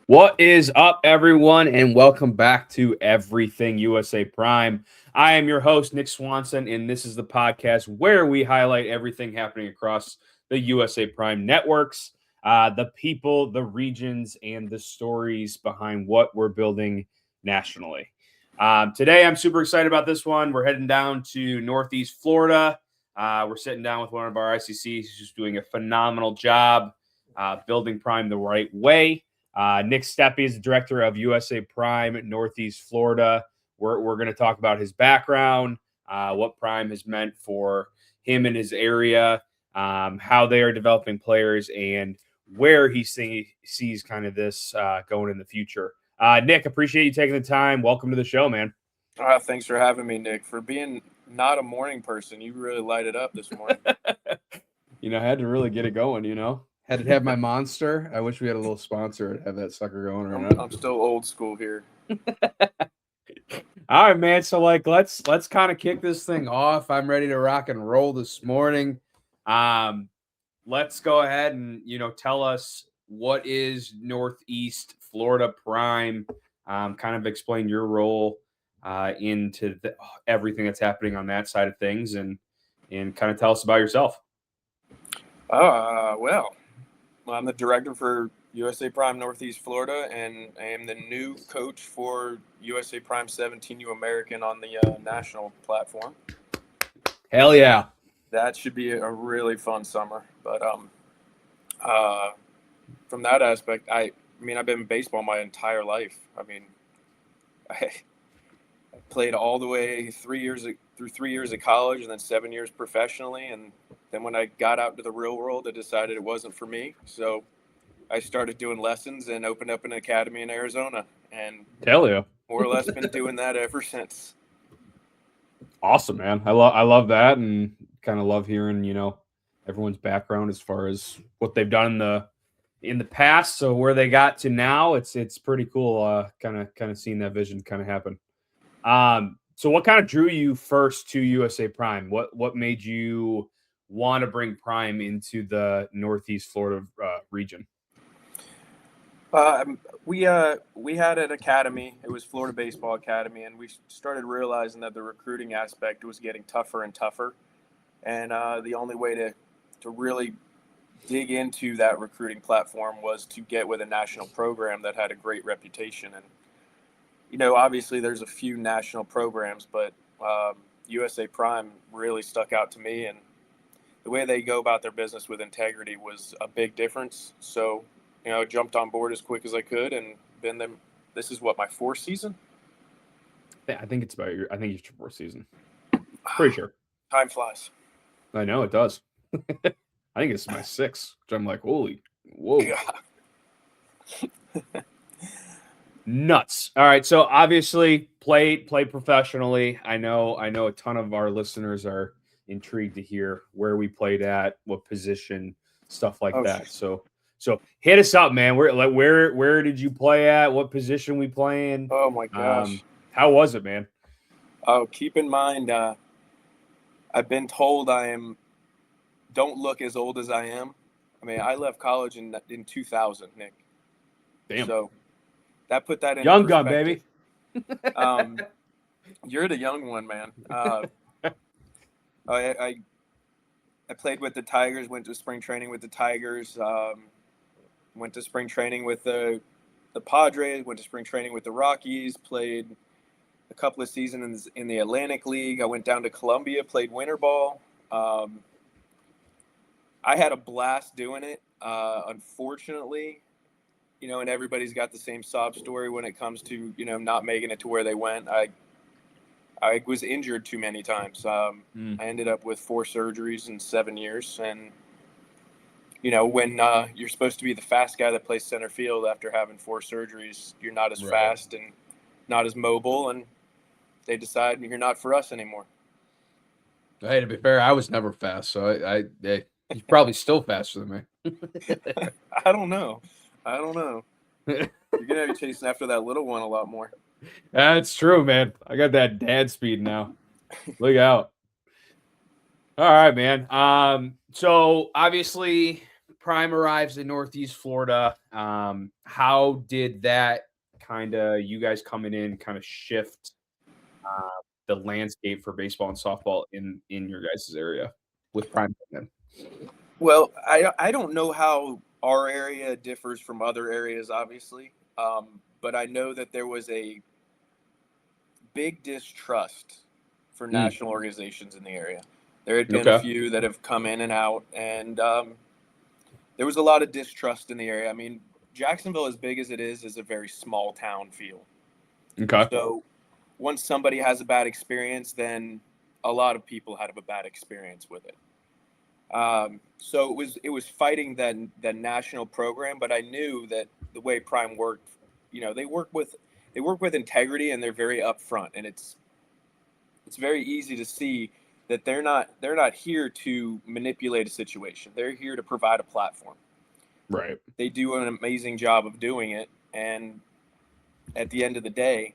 What is up, everyone, and welcome back to Everything USA Prime. I am your host, Nick Swanson, and this is the podcast where we highlight everything happening across the USA Prime networks, the people, the regions, and the stories behind what we're building nationally. Today, I'm super excited about this one. We're heading down to Northeast Florida. We're sitting down with one of our ICCs who's doing a phenomenal job building Prime the right way. Nick Steppe is the director of USA Prime Northeast Florida. We're going to talk about his background, what Prime has meant for him in his area, how they are developing players, and where he sees kind of this going in the future. Nick, appreciate you taking the time. Welcome to the show, man. Thanks for having me, Nick. For being not a morning person, you really light it up this morning. I had to really get it going, Had to have my monster. I wish we had a little sponsor to have that sucker going right now. I'm still old school here. All right, man. So let's kind of kick this thing off. I'm ready to rock and roll this morning. Let's go ahead and tell us what is Northeast Florida Prime. Kind of explain your role into everything that's happening on that side of things, and kind of tell us about yourself. Well, I'm the director for USA Prime Northeast Florida, and I am the new coach for USA Prime 17U American on the national platform. Hell yeah. That should be a really fun summer. But from that aspect, I've been in baseball my entire life. I played all the way through 3 years of college and then 7 years professionally. And then when I got out to the real world, I decided it wasn't for me. So I started doing lessons and opened up an academy in Arizona. And hell yeah, more or less been doing that ever since. Awesome, man. I love that, and kind of love hearing, everyone's background as far as what they've done in the past. So where they got to now, it's pretty cool. Kind of seeing that vision kind of happen. So what kind of drew you first to USA Prime? What made you want to bring Prime into the Northeast Florida region? We had an academy. It was Florida Baseball Academy, and we started realizing that the recruiting aspect was getting tougher and tougher. And the only way to really dig into that recruiting platform was to get with a national program that had a great reputation. And obviously there's a few national programs, but USA Prime really stuck out to me, and the way they go about their business with integrity was a big difference. So, jumped on board as quick as I could, and been them. This is what, my fourth season? I think it's your fourth season. Pretty sure. Time flies. I know it does. I think it's my sixth, which I'm like, holy, whoa. Nuts. All right. So obviously play professionally. I know a ton of our listeners are intrigued to hear where we played at, what position, stuff like that. So hit us up, man. Where did you play at? What position we playing? Oh my gosh. How was it, man? Oh, keep in mind, I've been told don't look as old as I am. I left college in 2000, Nick. Damn. So that put that in young gun, baby. You're the young one, man. I played with the Tigers, went to spring training with the Tigers, went to spring training with the Padres, went to spring training with the Rockies, played a couple of seasons in the Atlantic League. I went down to Columbia, played winter ball. I had a blast doing it. Unfortunately, and everybody's got the same sob story when it comes to, not making it to where they went. I was injured too many times. I ended up with 4 surgeries in 7 years. And, when you're supposed to be the fast guy that plays center field after having 4 surgeries, you're not as fast and not as mobile. And they decide you're not for us anymore. Hey, to be fair, I was never fast. So you're probably still faster than me. I don't know. You're going to be chasing after that little one a lot more. That's true, man. I got that dad speed now. Look out. All right, man. So obviously Prime arrives in Northeast Florida. How did that you guys coming in kind of shift the landscape for baseball and softball in your guys' area with Prime coming in? Well, I don't know how our area differs from other areas, obviously, but I know that there was a big distrust for national organizations in the area. There had been a Okay. few that have come in and out, and there was a lot of distrust in the area. I mean, Jacksonville, as big as it is a very small town feel. Okay. So once somebody has a bad experience, then a lot of people had a bad experience with it. So it was fighting that national program, but I knew that the way Prime worked, they work with integrity, and they're very upfront, and it's very easy to see that they're not here to manipulate a situation. They're here to provide a platform. Right. They do an amazing job of doing it, and at the end of the day,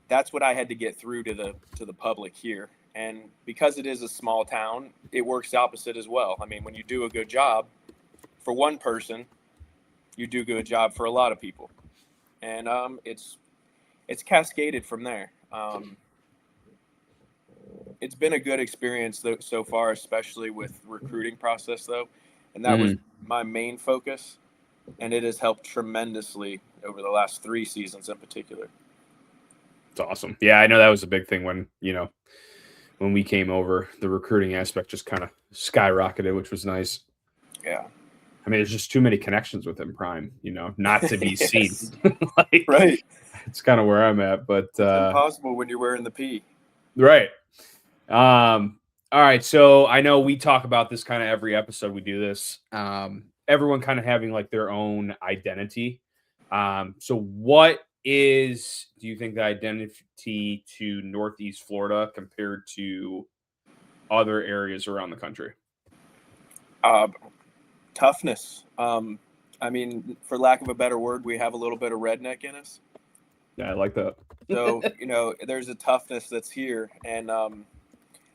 that's what I had to get through to the public here. And because it is a small town, it works opposite as well. I mean, when you do a good job for one person, you do a good job for a lot of people, and it's cascaded from there. It's been a good experience so far, especially with recruiting process though, and that was my main focus, and it has helped tremendously over the last 3 seasons in particular. It's awesome. Yeah, I know that was a big thing when we came over. The recruiting aspect just kind of skyrocketed, which was nice. Yeah. I mean, there's just too many connections with him, Prime, not to be seen. Right. It's kind of where I'm at, but it's impossible when you're wearing the P. Right. All right. So I know we talk about this kind of every episode we do this. Everyone kind of having like their own identity. So what do you think the identity to Northeast Florida compared to other areas around the country? Toughness. I mean, for lack of a better word, we have a little bit of redneck in us. Yeah, I like that. So, there's a toughness that's here. And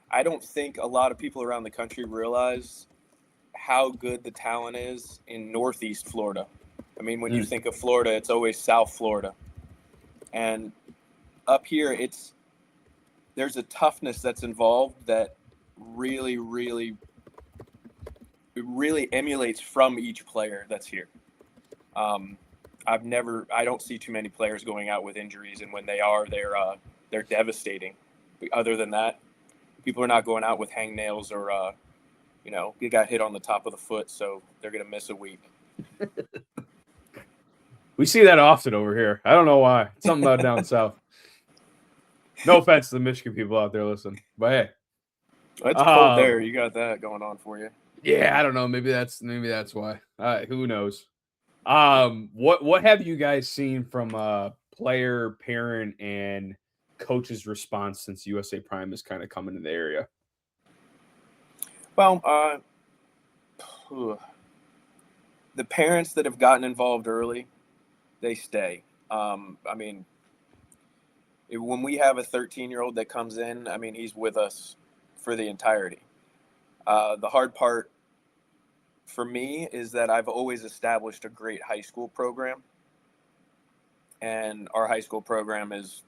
I don't think a lot of people around the country realize how good the talent is in Northeast Florida. I mean, when you think of Florida, it's always South Florida. And up here, there's a toughness that's involved that really, really, really emulates from each player that's here. I don't see too many players going out with injuries, and when they are, they're devastating. But other than that, people are not going out with hangnails or, they got hit on the top of the foot, so they're going to miss a week. We see that often over here. I don't know why. It's something about down south. No offense to the Michigan people out there listening, but hey, it's cold there. You got that going on for you. Yeah, I don't know. Maybe that's why. Who knows? What have you guys seen from player, parent, and coach's response since USA Prime has kind of come into the area? Well, the parents that have gotten involved early, they stay. I mean, when we have a 13-year-old that comes in, I mean, he's with us for the entirety. The hard part for me is that I've always established a great high school program, and our high school program is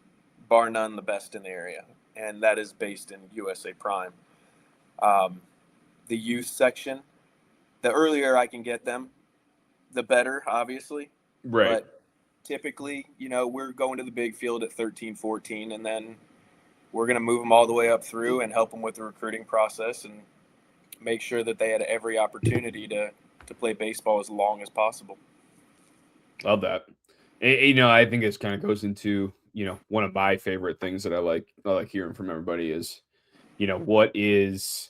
bar none the best in the area, and that is based in USA Prime. The youth section, the earlier I can get them, the better, obviously. Right. But typically, we're going to the big field at 13, 14, and then we're going to move them all the way up through and help them with the recruiting process and make sure that they had every opportunity to play baseball as long as possible. Love that. I think this kind of goes into, one of my favorite things that I like hearing from everybody is, what is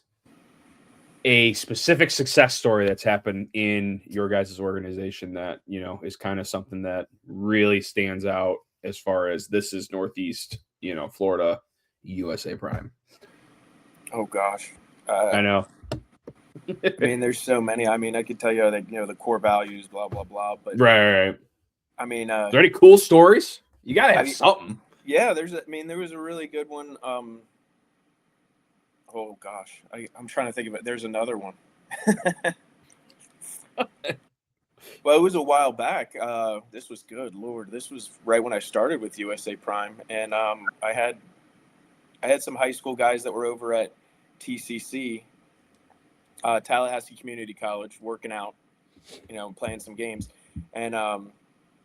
a specific success story that's happened in your guys' organization that, is kind of something that really stands out as far as this is Northeast, Florida, USA Prime. Oh, gosh. I know. I mean, there's so many. I mean, I could tell you that, the core values, blah, blah, blah. But right. I mean, are there any cool stories? You got to have something. Yeah, there was a really good one. Oh gosh, I'm trying to think of it. There's another one. Well, it was a while back. This was good, Lord. This was right when I started with USA Prime, and I had some high school guys that were over at TCC, Tallahassee Community College, working out, playing some games, and a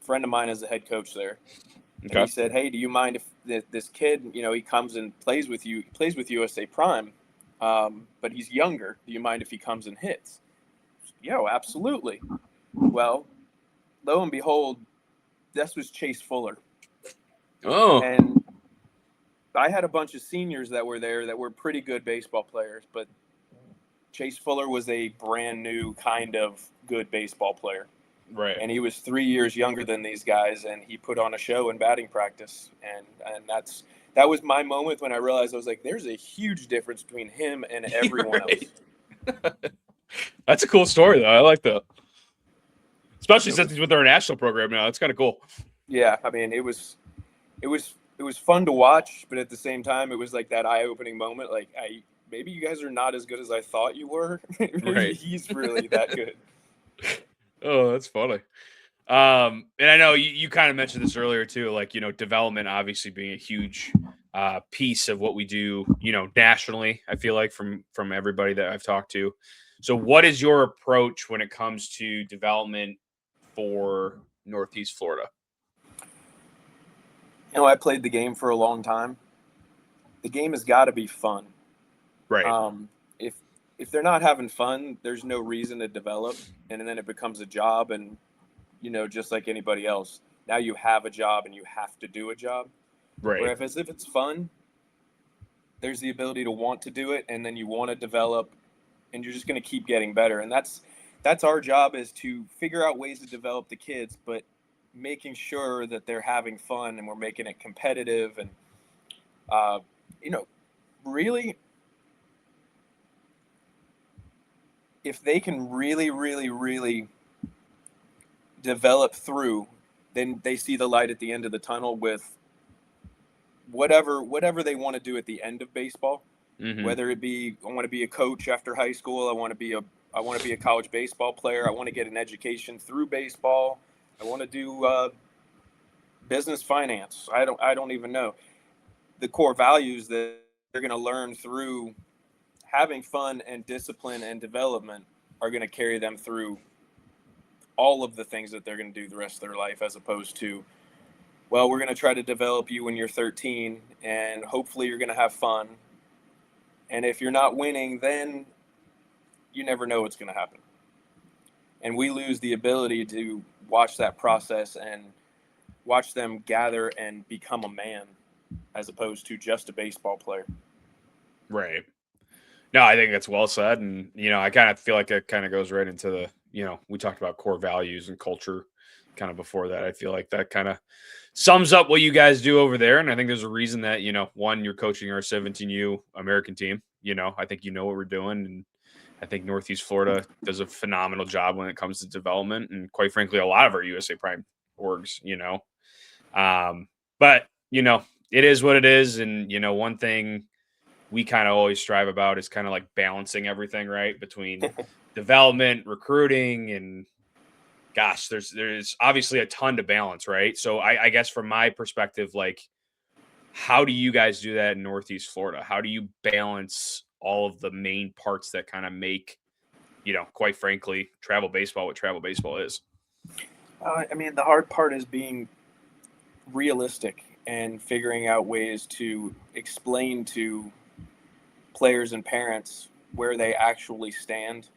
friend of mine is the head coach there, and he Okay. said, "Hey, do you mind if this kid, he comes and plays with you, plays with USA Prime, but he's younger. Do you mind if he comes and hits?" Yo, absolutely. Well, lo and behold, this was Chase Fuller. Oh, And I had a bunch of seniors that were there that were pretty good baseball players, but Chase Fuller was a brand new kind of good baseball player. right. And he was 3 years younger than these guys, and he put on a show in batting practice. And that was my moment when I realized, I was like, there's a huge difference between him and everyone Right. else. That's a cool story, though. I like that. Especially So, since he's with our national program now. That's kind of cool. yeah, I mean, it was fun to watch, but at the same time, it was like that eye-opening moment. Like, maybe you guys are not as good as I thought you were. Maybe Right. he's really that good. Oh, that's funny. And I know you kind of mentioned this earlier too, like, development obviously being a huge piece of what we do, nationally, I feel like from everybody that I've talked to. So what is your approach when it comes to development for Northeast Florida? I played the game for a long time. The game has got to be fun. Right. If they're not having fun, there's no reason to develop, and then it becomes a job, and just like anybody else, now you have a job and you have to do a job. Where Right. if it's fun, there's the ability to want to do it, and then you want to develop, and you're just going to keep getting better. And that's our job, is to figure out ways to develop the kids, but making sure that they're having fun and we're making it competitive, and uh, you know really, if they can really, really, really develop through, then they see the light at the end of the tunnel with whatever they want to do at the end of baseball. Mm-hmm. Whether it be, I want to be a coach after high school, I want to be a college baseball player, I want to get an education through baseball, I want to do business finance. I don't even know. The core values that they're going to learn through having fun and discipline and development are going to carry them through all of the things that they're going to do the rest of their life, as opposed to, well, we're going to try to develop you when you're 13, and hopefully you're going to have fun. And if you're not winning, then you never know what's going to happen. And we lose the ability to watch that process and watch them gather and become a man, as opposed to just a baseball player. Right. No, I think that's well said. And, I kind of feel like it kind of goes right into we talked about core values and culture kind of before that. I feel like that kind of sums up what you guys do over there. And I think there's a reason that, one, you're coaching our 17U American team. I think you know what we're doing. And I think Northeast Florida does a phenomenal job when it comes to development. And quite frankly, a lot of our USA Prime orgs, But, it is what it is. And, one thing we kind of always strive about is kind of like balancing everything, right? Between development, recruiting, and gosh, there's obviously a ton to balance, right? So I guess from my perspective, like, how do you guys do that in Northeast Florida? How do you balance all of the main parts that kind of make, quite frankly, travel baseball what travel baseball is? I mean, the hard part is being realistic and figuring out ways to explain to players and parents where they actually stand.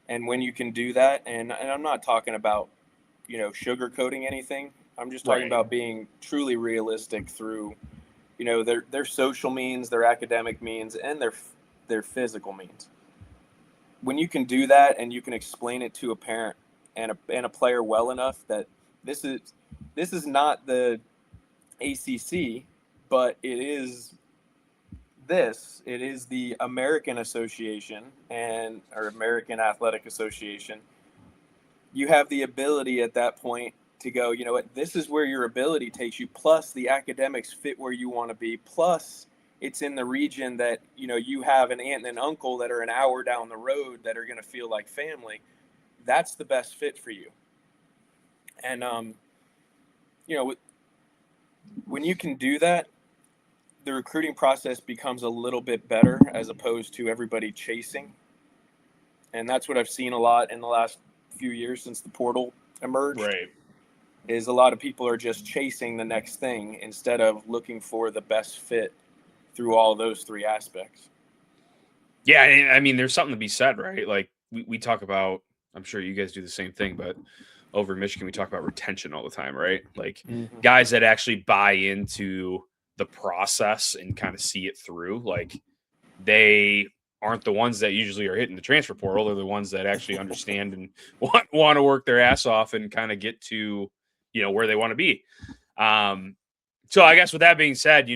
And when you can do that, and I'm not talking about, sugarcoating anything. I'm just talking Right. about being truly realistic through, their social means, their academic means, and their physical means. When you can do that and you can explain it to a parent and a player well enough that this is not the ACC, but it is the American Association or American Athletic Association. You have the ability at that point to go, you know what, this is where your ability takes you, plus the academics fit where you want to be, plus it's in the region that, you have an aunt and an uncle that are an hour down the road that are going to feel like family. that's the best fit for you. And, when you can do that, the recruiting process becomes a little bit better as opposed to everybody chasing. And that's what I've seen a lot in the last few years since the portal emerged. Right. Is a lot of people are just chasing the next thing instead of looking for the best fit through all those three aspects. Yeah, I mean, there's something to be said, right? Like we talk about, I'm sure you guys do the same thing, but over in Michigan, we talk about retention all the time, right? Like guys that actually buy into the process and kind of see it through, like they aren't the ones that usually are hitting the transfer portal. They're the ones that actually understand and want to work their ass off and kind of get to, where they want to be. So I guess with that being said,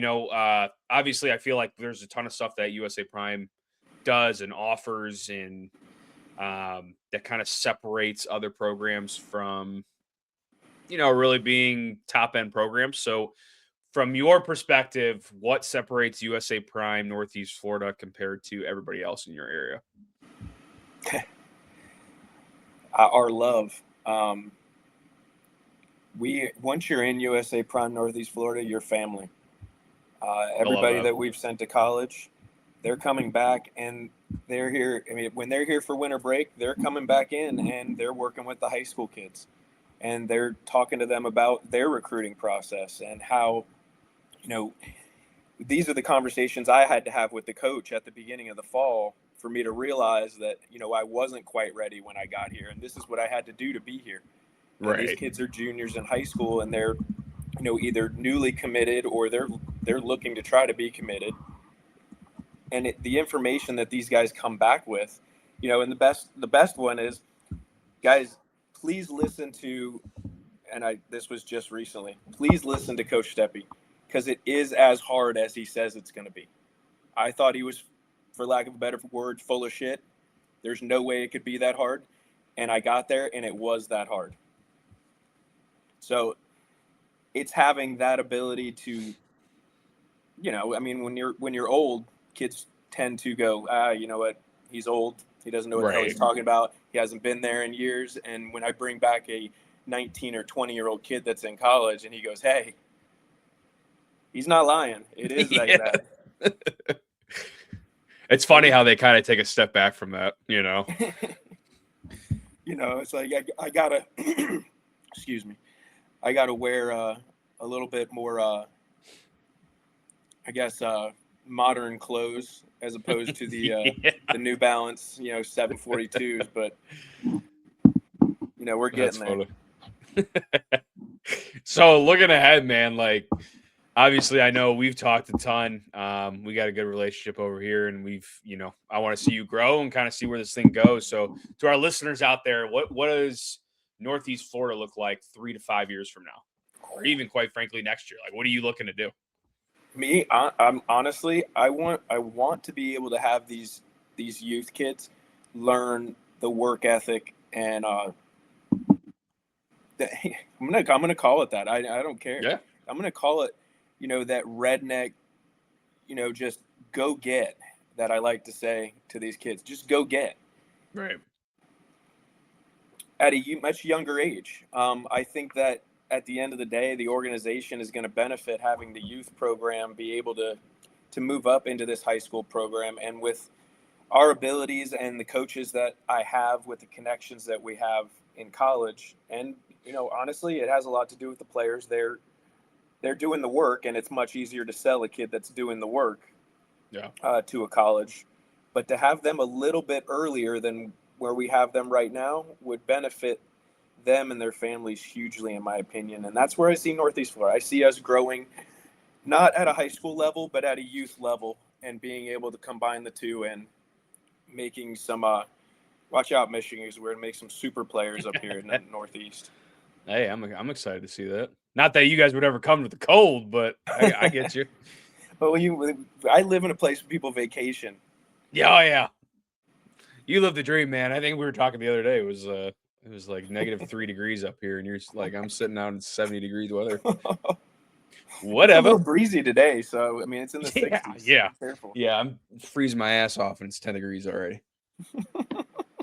obviously I feel like there's a ton of stuff that USA Prime does and offers and that kind of separates other programs from, really being top end programs. So from your perspective, what separates USA Prime Northeast Florida compared to everybody else in your area? Our love. Once you're in USA Prime Northeast Florida, you're family. Everybody that we've sent to college, they're coming back and they're here. I mean, when they're here for winter break, they're coming back in and they're working with the high school kids and they're talking to them about their recruiting process and how, these are the conversations I had to have with the coach at the beginning of the fall for me to realize that, I wasn't quite ready when I got here. And this is what I had to do to be here. Right. And these kids are juniors in high school and they're, either newly committed or they're looking to try to be committed. And the information that these guys come back with, and the best one is, guys, please listen to, and this was just recently, please listen to Coach Steppe, because it is as hard as he says it's going to be. I thought he was, for lack of a better word, full of shit. There's no way it could be that hard. And I got there and it was that hard. So it's having that ability to, when you're old, kids tend to go, you know what, he's old. He doesn't know what the hell he's talking about. He hasn't been there in years. And when I bring back a 19 or 20-year-old kid that's in college and he goes, hey, he's not lying. It is like that. It's funny how they kind of take a step back from that, It's like I gotta, excuse me, I gotta wear a little bit more, modern clothes as opposed to the the New Balance, 742s. But we're getting there. So looking ahead, man, like obviously I know we've talked a ton. We got a good relationship over here, and I want to see you grow and kind of see where this thing goes. So to our listeners out there, what does Northeast Florida look like 3 to 5 years from now, or even quite frankly next year? Like, what are you looking to do? Me, I'm honestly, I want to be able to have these youth kids learn the work ethic, and I'm gonna call it that. I don't care. Yeah. I'm gonna call it, that redneck, just go get that I like to say to these kids. Just go get. Right. At a much younger age. I think that at the end of the day, the organization is going to benefit having the youth program be able to move up into this high school program. And with our abilities and the coaches that I have, with the connections that we have in college, and, honestly, it has a lot to do with the players. They're doing the work, and it's much easier to sell a kid that's doing the work to a college. But to have them a little bit earlier than where we have them right now would benefit them and their families hugely, in my opinion. And that's where I see Northeast Florida. I see us growing, not at a high school level, but at a youth level, and being able to combine the two and making some, watch out, Michigan, because we're going to make some super players up here in the Northeast. Hey, I'm excited to see that. Not that you guys would ever come to the cold, but I get you. But I live in a place where people vacation. Yeah, oh yeah. You live the dream, man. I think we were talking the other day. It was like -3 degrees up here, and you're like, I'm sitting out in 70 degrees weather. Whatever. It's a little breezy today, so I mean it's in the 60s. Yeah. Careful. Yeah, I'm freezing my ass off, and it's 10 degrees already.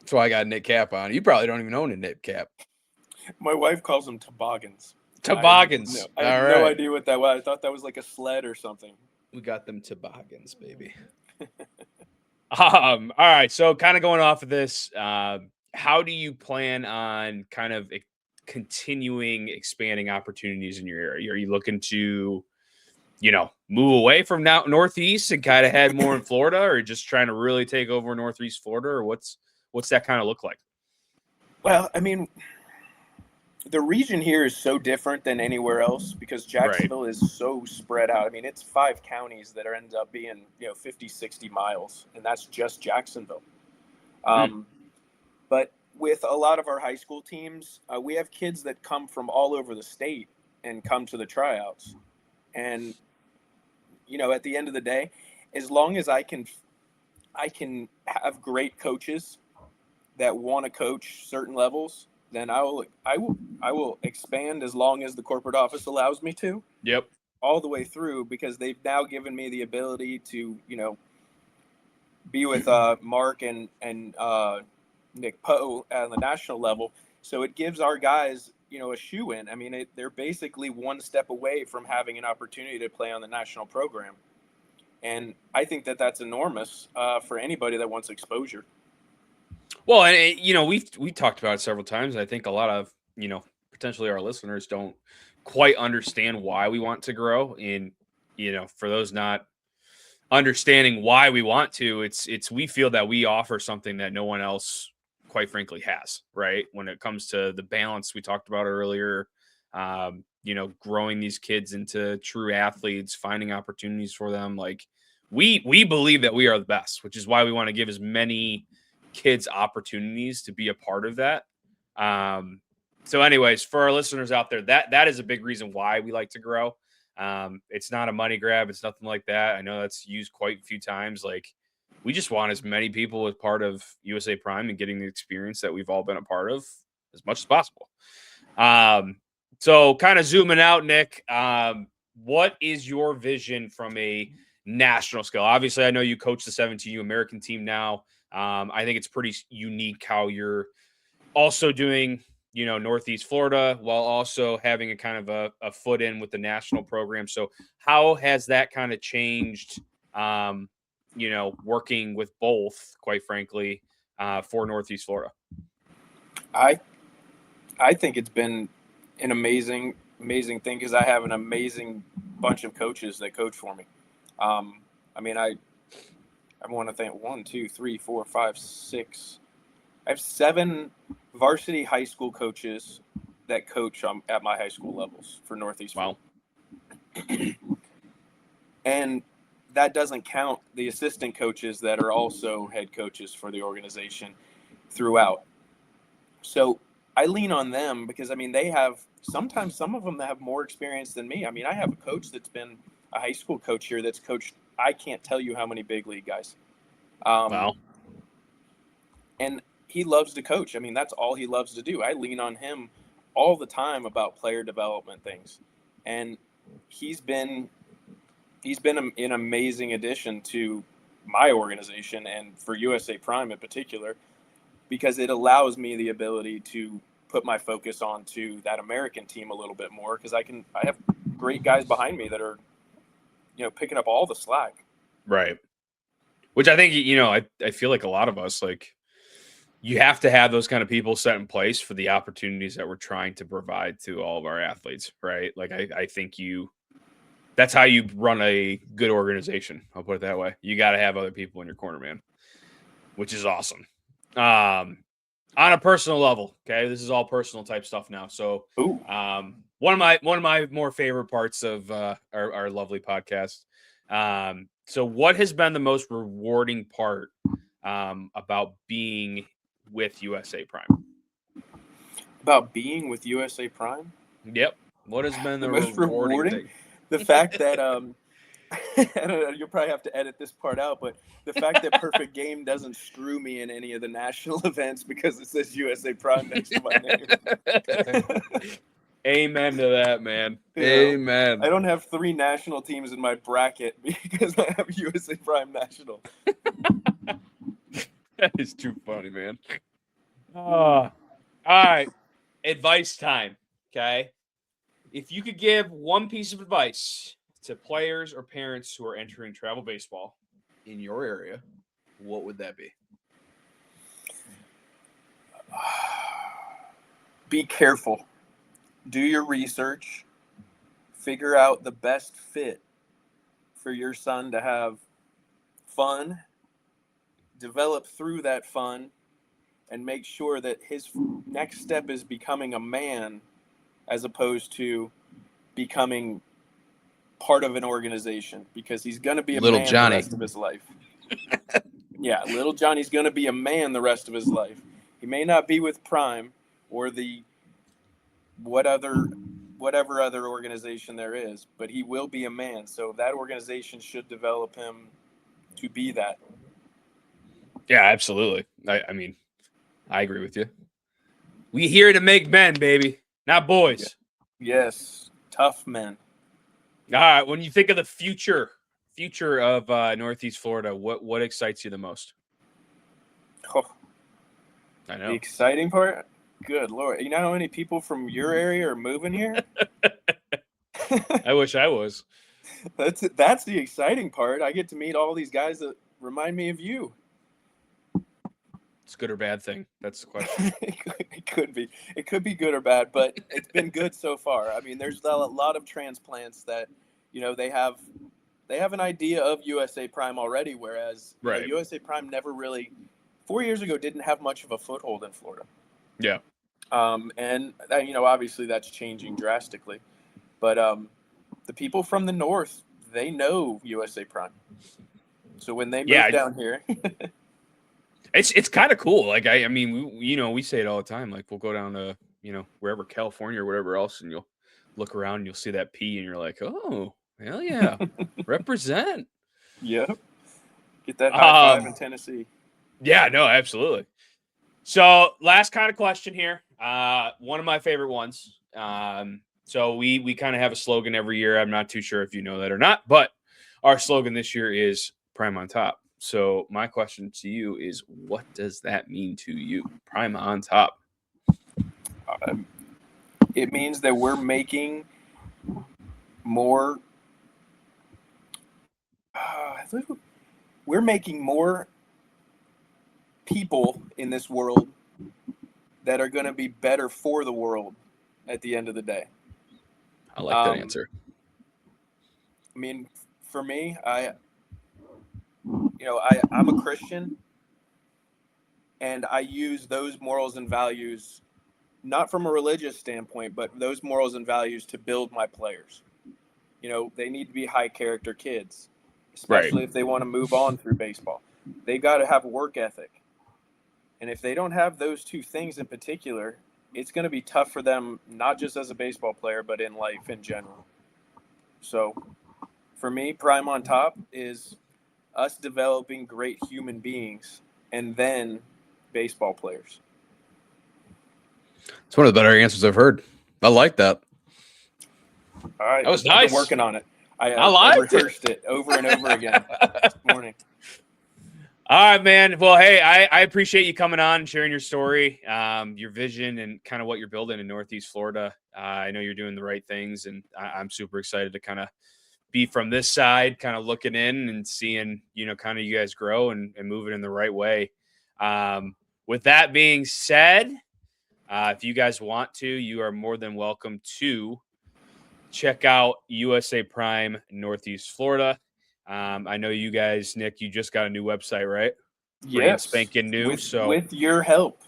That's why I got a knit cap on. You probably don't even own a knit cap. My wife calls them toboggans. Toboggans. I have no idea what that was. I thought that was like a sled or something. We got them toboggans, baby. All right. So kind of going off of this, how do you plan on kind of continuing expanding opportunities in your area? Are you looking to, move away from now Northeast and kind of head more in Florida, or just trying to really take over Northeast Florida, or what's that kind of look like? Well, I mean, the region here is so different than anywhere else because Jacksonville is so spread out. I mean, it's 5 counties that ends up being, 50, 60 miles, and that's just Jacksonville. But with a lot of our high school teams, we have kids that come from all over the state and come to the tryouts. And, at the end of the day, as long as I can have great coaches that want to coach certain levels, then I will expand as long as the corporate office allows me to. Yep. All the way through, because they've now given me the ability to, be with Mark and Nick Poe at the national level. So it gives our guys, a shoe in. I mean, they're basically one step away from having an opportunity to play on the national program. And I think that that's enormous for anybody that wants exposure. Well, and we've talked about it several times. I think a lot of potentially our listeners don't quite understand why we want to grow. And for those not understanding why we want to, it's we feel that we offer something that no one else, quite frankly, has. Right when it comes to the balance we talked about earlier. Growing these kids into true athletes, finding opportunities for them. Like we believe that we are the best, which is why we want to give as many kids opportunities to be a part of that. So anyways, for our listeners out there, that is a big reason why we like to grow. It's not a money grab. It's nothing like that. I know that's used quite a few times. Like we just want as many people as part of USA Prime and getting the experience that we've all been a part of as much as possible. So kind of zooming out, Nick, what is your vision from a national scale? Obviously, I know you coach the 17U American team now. I think it's pretty unique how you're also doing, Northeast Florida while also having a kind of a foot in with the national program. So how has that kind of changed, working with both, quite frankly, for Northeast Florida? I think it's been an amazing thing because I have an amazing bunch of coaches that coach for me. I mean, I want to think 1, 2, 3, 4, 5, 6. I have 7 varsity high school coaches that coach at my high school levels for Northeast. Wow. And that doesn't count the assistant coaches that are also head coaches for the organization throughout. So I lean on them because, I mean, they have sometimes some of them that have more experience than me. I mean, I have a coach that's been a high school coach here that's coached, I can't tell you how many big league guys. Wow. And he loves to coach. I mean, that's all he loves to do. I lean on him all the time about player development things. And he's been an amazing addition to my organization and for USA Prime in particular, because it allows me the ability to put my focus onto that American team a little bit more, because I have great guys behind me that are, picking up all the slack. Right. Which I think, I feel like a lot of us, like, you have to have those kind of people set in place for the opportunities that we're trying to provide to all of our athletes, right? Like, I think that's how you run a good organization. I'll put it that way. You got to have other people in your corner, man, which is awesome. On a personal level, okay, this is all personal type stuff now. So, one of my more favorite parts of our lovely podcast. So, what has been the most rewarding part about being with USA Prime? About being with USA Prime? Yep. What has been the most rewarding thing? The fact that I don't know, you'll probably have to edit this part out, but the fact that Perfect Game doesn't screw me in any of the national events because it says USA Prime next to my name. Amen to that, man. Amen. I don't have 3 national teams in my bracket because I have USA Prime National. That is too funny, man. All right. Advice time. Okay. If you could give one piece of advice to players or parents who are entering travel baseball in your area, what would that be? Be careful. Do your research. Figure out the best fit for your son to have fun, develop through that fun, and make sure that his next step is becoming a man as opposed to becoming part of an organization, because he's going to be a Little man Johnny. the rest of his life. Yeah, little Johnny's going to be a man the rest of his life. He may not be with Prime or the whatever other organization there is, but he will be a man. So that organization should develop him to be that. Yeah, absolutely. I mean, I agree with you. We here to make men, baby, not boys. Yes, tough men. All right. When you think of the future of Northeast Florida, what excites you the most? Oh, I know. the exciting part? Good Lord. You know how many people from your area are moving here? I wish I was. That's the exciting part. I get to meet all these guys that remind me of you. It's good or bad thing. That's the question. It could be. It could be good or bad, but it's been good so far. I mean, there's a lot of transplants that, they have an idea of USA Prime already, whereas Right. USA Prime never really 4 years ago didn't have much of a foothold in Florida. Yeah. And obviously that's changing drastically. But the people from the north, they know USA Prime. So when they move down here, it's kind of cool. Like I mean, we say it all the time. Like we'll go down to wherever, California or whatever else, and you'll look around and you'll see that P, and you're like, oh hell yeah, represent. Yep. Get that high five in Tennessee. Yeah, no, absolutely. So last kind of question here. One of my favorite ones. So we kind of have a slogan every year. I'm not too sure if you know that or not, but our slogan this year is Prime on Top. So my question to you is, what does that mean to you? Prime on Top. It means that we're making more. We're making more people in this world that are going to be better for the world at the end of the day. I like that answer. I mean, for me, I'm a Christian, and I use those morals and values, not from a religious standpoint, but those morals and values to build my players. They need to be high character kids, especially if they want to move on through baseball. They got to have work ethic. And if they don't have those two things in particular, it's going to be tough for them, not just as a baseball player, but in life in general. So for me, Prime on Top is us developing great human beings and then baseball players. It's one of the better answers I've heard. I like that. All right. That was nice. I've been working on it. I rehearsed it over and over again this morning. All right, man. Well, hey, I appreciate you coming on and sharing your story, your vision, and kind of what you're building in Northeast Florida. I know you're doing the right things, and I'm super excited to kind of be from this side, kind of looking in and seeing, kind of you guys grow and moving in the right way. With that being said, if you guys want to, you are more than welcome to check out USA Prime Northeast Florida. I know you guys, Nick, you just got a new website, right? Yes. Spanking new. With your help.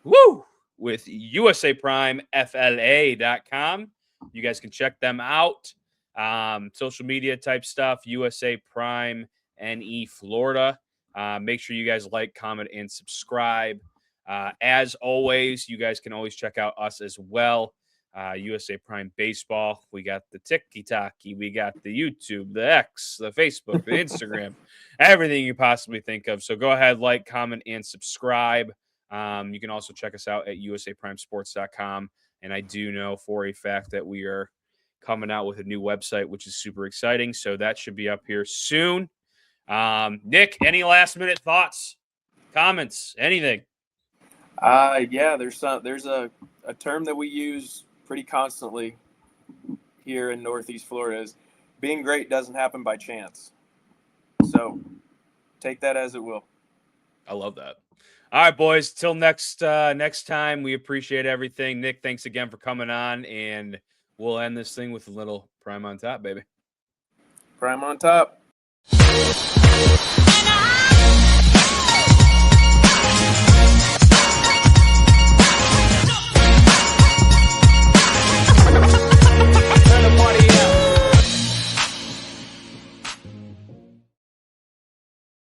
Woo! With USAPrimeFLA.com. You guys can check them out. Social media type stuff, USA Prime NE Florida. Make sure you guys like, comment, and subscribe. As always, you guys can always check out us as well. USA Prime Baseball. We got the TikTok, we got the YouTube, the X, the Facebook, the Instagram, everything you possibly think of. So go ahead, like, comment, and subscribe. You can also check us out at usaprimesports.com. And I do know for a fact that we are coming out with a new website, which is super exciting. So that should be up here soon. Nick, any last minute thoughts, comments, anything? Yeah, there's a term that we use pretty constantly here in Northeast Florida is being great doesn't happen by chance. So take that as it will. I love that. All right, boys. Till next time, we appreciate everything. Nick, thanks again for coming on, and we'll end this thing with a little Prime on top, baby. Prime on top.